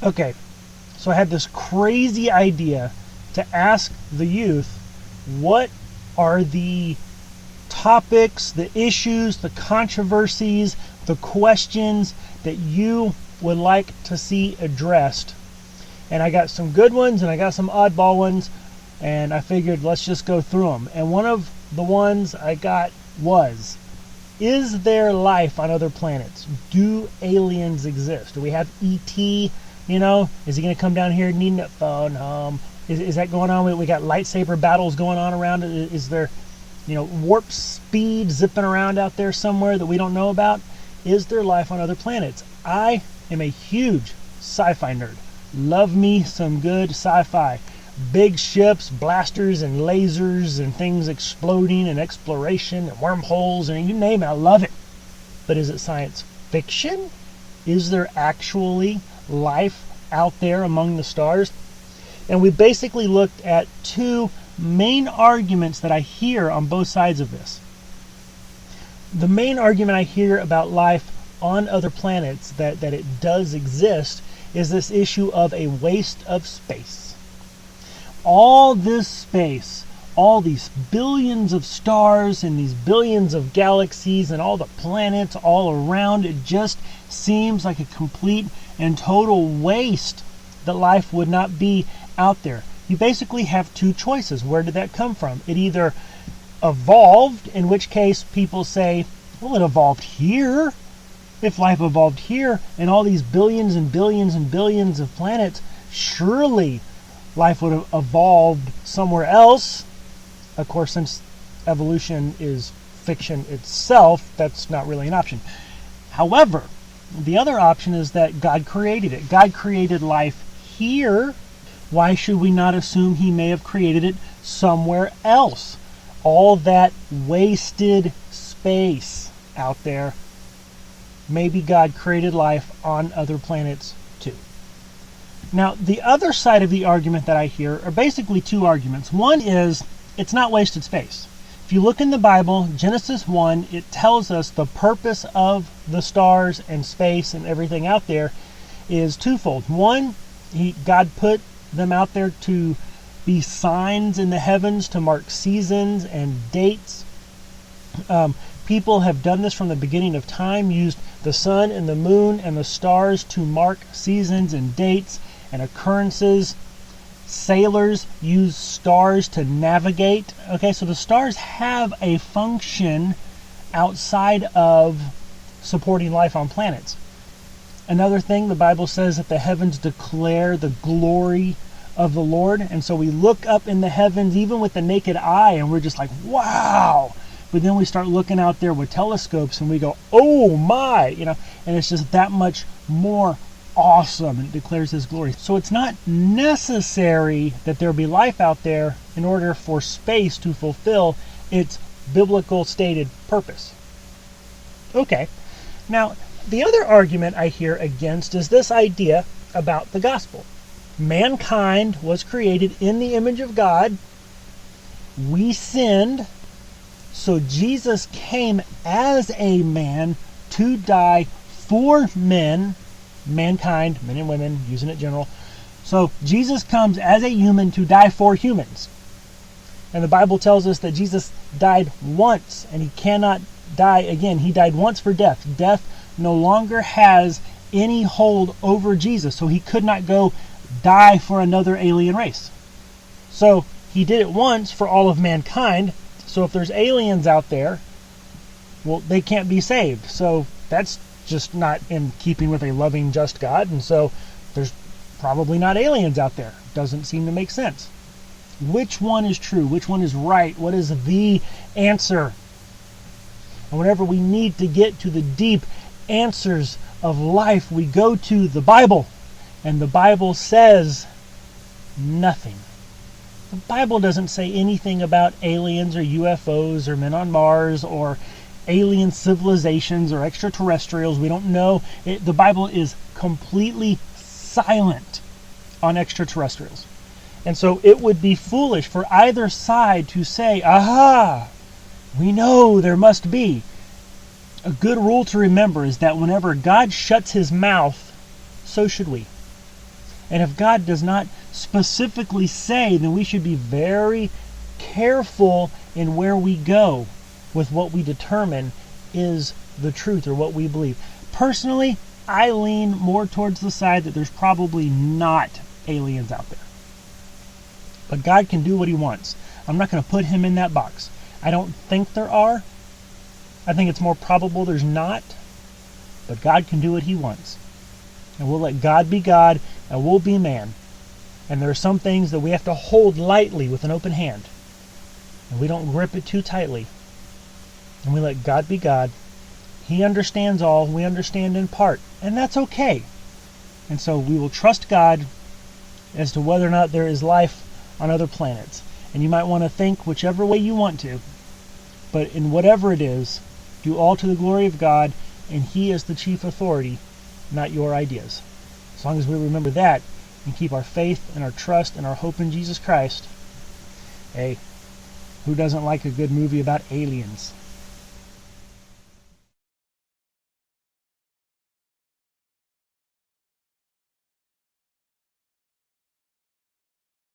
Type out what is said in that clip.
Okay, so I had this crazy idea to ask the youth, what are the topics, the issues, the controversies, the questions that you would like to see addressed? And I got some good ones and I got some oddball ones, and I figured let's just go through them. And one of the ones I got was, is there life on other planets? Do aliens exist? Do we have ET? Is he going to come down here needing a phone home? Is that going on? We got lightsaber battles going on around. Is there, warp speed zipping around out there somewhere that we don't know about? Is there life on other planets? I am a huge sci-fi nerd. Love me some good sci-fi. Big ships, blasters, and lasers, and things exploding, and exploration, and wormholes, and you name it, I love it. But is it science fiction? Is there actually life out there among the stars? And we basically looked at two main arguments that I hear on both sides of this. The main argument I hear about life on other planets, that it does exist, is this issue of a waste of space. All this space, all these billions of stars and these billions of galaxies and all the planets all around, it just seems like a complete and total waste that life would not be out there. You basically have two choices. Where did that come from? It either evolved, in which case people say, well, it evolved here. If life evolved here and all these billions and billions and billions of planets, surely life would have evolved somewhere else. Of course, since evolution is fiction itself, that's not really an option. However, the other option is that God created it. God created life here. Why should we not assume he may have created it somewhere else? All that wasted space out there, maybe God created life on other planets too. Now, the other side of the argument that I hear are basically two arguments. One is, it's not wasted space. If you look in the Bible, Genesis 1, it tells us the purpose of the stars and space and everything out there is twofold. One, God put them out there to be signs in the heavens, to mark seasons and dates. People have done this from the beginning of time, used the sun and the moon and the stars to mark seasons and dates and occurrences. Sailors use stars to navigate. Okay, so the stars have a function outside of supporting life on planets. Another thing, the Bible says that the heavens declare the glory of the Lord. And so we look up in the heavens, even with the naked eye, and we're just like, wow. But then we start looking out there with telescopes and we go, oh my, and it's just that much more awesome, and it declares his glory. So it's not necessary that there be life out there in order for space to fulfill its biblical stated purpose. Okay, now the other argument I hear against is this idea about the gospel. Mankind was created in the image of God. We sinned, so Jesus came as a man to die for men, mankind, men and women, using it general. So Jesus comes as a human to die for humans. And the Bible tells us that Jesus died once and he cannot die again. He died once for death. Death no longer has any hold over Jesus. So he could not go die for another alien race. So he did it once for all of mankind. So if there's aliens out there, well, they can't be saved. So that's just not in keeping with a loving, just God. And so there's probably not aliens out there. Doesn't seem to make sense. Which one is true? Which one is right? What is the answer? And whenever we need to get to the deep answers of life, we go to the Bible. And the Bible says nothing. The Bible doesn't say anything about aliens or UFOs or men on Mars or alien civilizations or extraterrestrials. We don't know. The Bible is completely silent on extraterrestrials. And so it would be foolish for either side to say, aha, we know there must be. A good rule to remember is that whenever God shuts his mouth, so should we. And if God does not specifically say, then we should be very careful in where we go with what we determine is the truth or what we believe. Personally, I lean more towards the side that there's probably not aliens out there. But God can do what he wants. I'm not going to put him in that box. I don't think there are. I think it's more probable there's not. But God can do what he wants. And we'll let God be God, and we'll be man. And there are some things that we have to hold lightly with an open hand. And we don't grip it too tightly. And we let God be God. He understands all. We understand in part. And that's okay. And so we will trust God as to whether or not there is life on other planets. And you might want to think whichever way you want to. But in whatever it is, do all to the glory of God. And he is the chief authority, not your ideas. As long as we remember that and keep our faith and our trust and our hope in Jesus Christ, hey, who doesn't like a good movie about aliens?